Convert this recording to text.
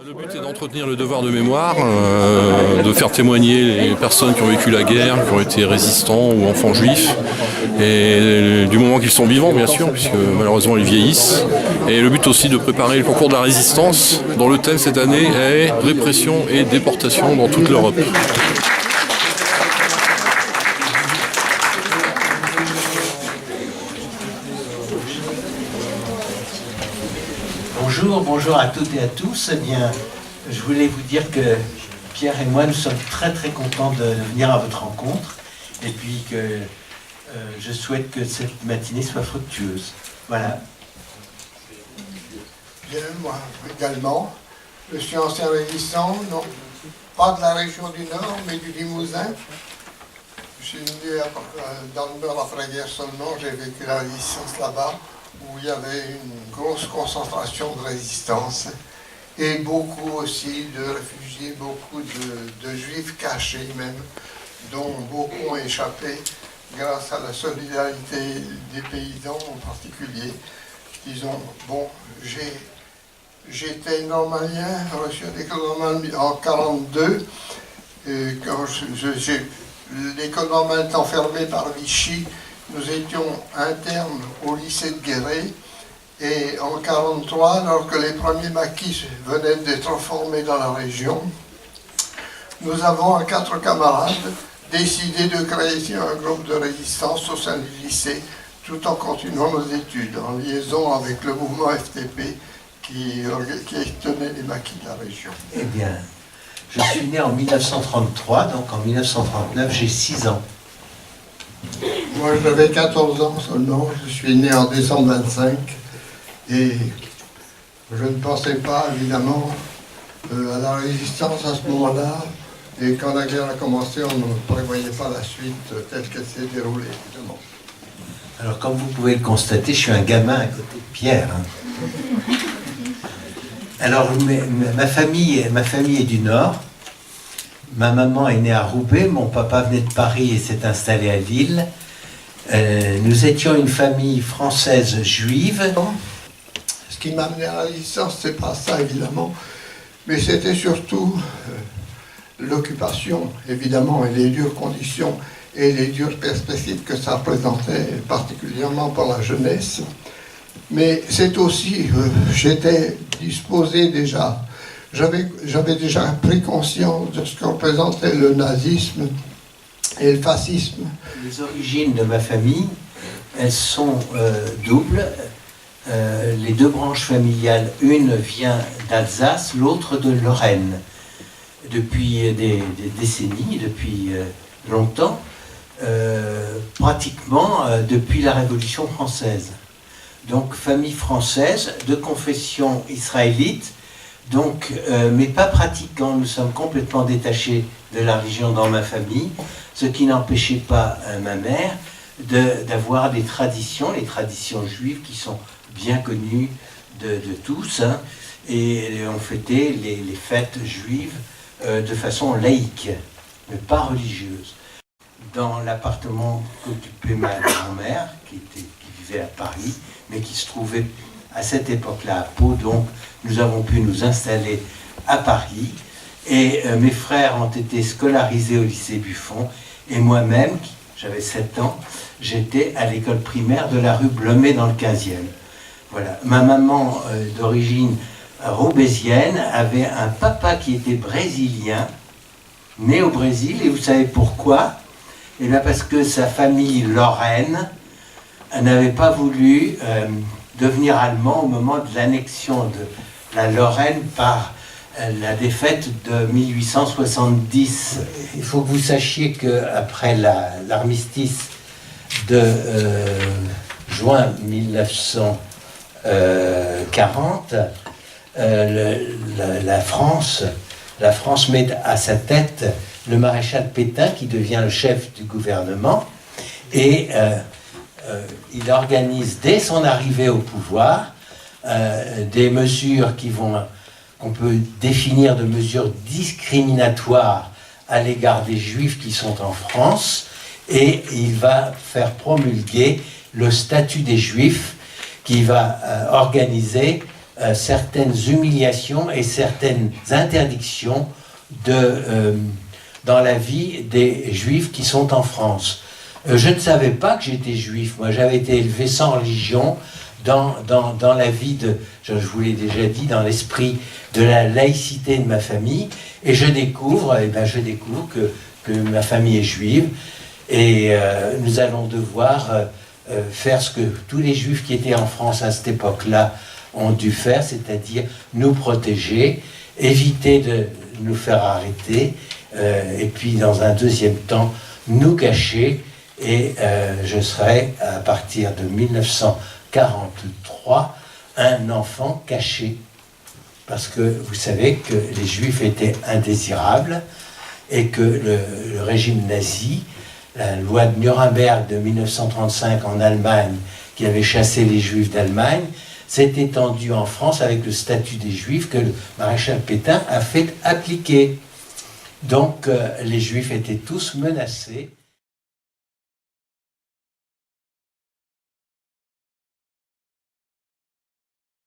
Le but est d'entretenir le devoir de mémoire, de faire témoigner les personnes qui ont vécu la guerre, qui ont été résistants ou enfants juifs, et du moment qu'ils sont vivants bien sûr, puisque malheureusement ils vieillissent. Et le but aussi de préparer le concours de la résistance, dont le thème cette année est répression et déportation dans toute l'Europe. Bonjour à toutes et à tous. Eh bien, je voulais vous dire que Pierre et moi, nous sommes très contents de venir à votre rencontre et puis que je souhaite que cette matinée soit fructueuse. Voilà. Bien, moi également. Je suis ancien résistant, non pas de la région du Nord, mais du Limousin. Je suis né dans le Nord après-guerre seulement, j'ai vécu la résistance là-bas, où il y avait une grosse concentration de résistance et beaucoup aussi de réfugiés, beaucoup de juifs cachés même, dont beaucoup ont échappé grâce à la solidarité des paysans en particulier. Disons, bon, j'étais normalien, reçu à l'école normale en 1942, quand l'école normale étant fermée par Vichy, nous étions internes au lycée de Guéret, et en 1943, alors que les premiers maquis venaient d'être formés dans la région, nous avons, à 4 camarades, décidé de créer un groupe de résistance au sein du lycée, tout en continuant nos études, en liaison avec le mouvement FTP qui tenait les maquis de la région. Eh bien, je suis né en 1933, donc en 1939, j'ai 6 ans. Moi, j'avais 14 ans seulement, je suis né en décembre 25 et je ne pensais pas, évidemment, à la résistance à ce moment-là. Et quand la guerre a commencé, on ne prévoyait pas la suite telle qu'elle s'est déroulée, évidemment. Alors, comme vous pouvez le constater, je suis un gamin à côté de Pierre. Hein. Alors, ma famille est du Nord. Ma maman est née à Roubaix, mon papa venait de Paris et s'est installé à Lille. Nous étions une famille française juive. Ce qui m'a amené à la résistance, c'est pas ça évidemment, mais c'était surtout l'occupation, évidemment, et les dures conditions et les dures perspectives que ça représentait, particulièrement pour la jeunesse. Mais c'est aussi, j'étais disposé déjà. J'avais déjà pris conscience de ce que représentait le nazisme et le fascisme. Les origines de ma famille, elles sont doubles. Les deux branches familiales, une vient d'Alsace, l'autre de Lorraine. Depuis des décennies, depuis longtemps, pratiquement depuis la Révolution française. Donc famille française, de confession israélite, donc, mais pas pratiquants, nous sommes complètement détachés de la religion dans ma famille, ce qui n'empêchait pas ma mère d'avoir des traditions, les traditions juives qui sont bien connues de tous, hein, et on fêtait les fêtes juives de façon laïque, mais pas religieuse. Dans l'appartement qu'occupait ma grand-mère, qui vivait à Paris, mais qui se trouvait à cette époque-là à Pau, donc nous avons pu nous installer à Paris, et mes frères ont été scolarisés au lycée Buffon, et moi-même, j'avais 7 ans, j'étais à l'école primaire de la rue Blomet dans le 15e. Voilà. Ma maman, d'origine roubaisienne, avait un papa qui était brésilien, né au Brésil, et vous savez pourquoi? Eh bien parce que sa famille lorraine n'avait pas voulu devenir allemand au moment de l'annexion de la Lorraine par la défaite de 1870. Il faut que vous sachiez qu'après l'armistice de juin 1940, la France met à sa tête le maréchal Pétain, qui devient le chef du gouvernement, et il organise dès son arrivée au pouvoir des mesures qu'on peut définir de mesures discriminatoires à l'égard des Juifs qui sont en France, et il va faire promulguer le statut des Juifs qui va organiser certaines humiliations et certaines interdictions dans la vie des Juifs qui sont en France. Je ne savais pas que j'étais juif. Moi, j'avais été élevé sans religion dans la vie je vous l'ai déjà dit, dans l'esprit de la laïcité de ma famille. Et je découvre que ma famille est juive. Et nous allons devoir faire ce que tous les Juifs qui étaient en France à cette époque-là ont dû faire, c'est-à-dire nous protéger, éviter de nous faire arrêter, et puis dans un deuxième temps, nous cacher. Et je serai, à partir de 1943, un enfant caché. Parce que vous savez que les Juifs étaient indésirables et que le régime nazi, la loi de Nuremberg de 1935 en Allemagne, qui avait chassé les Juifs d'Allemagne, s'est étendue en France avec le statut des Juifs que le maréchal Pétain a fait appliquer. Donc les Juifs étaient tous menacés.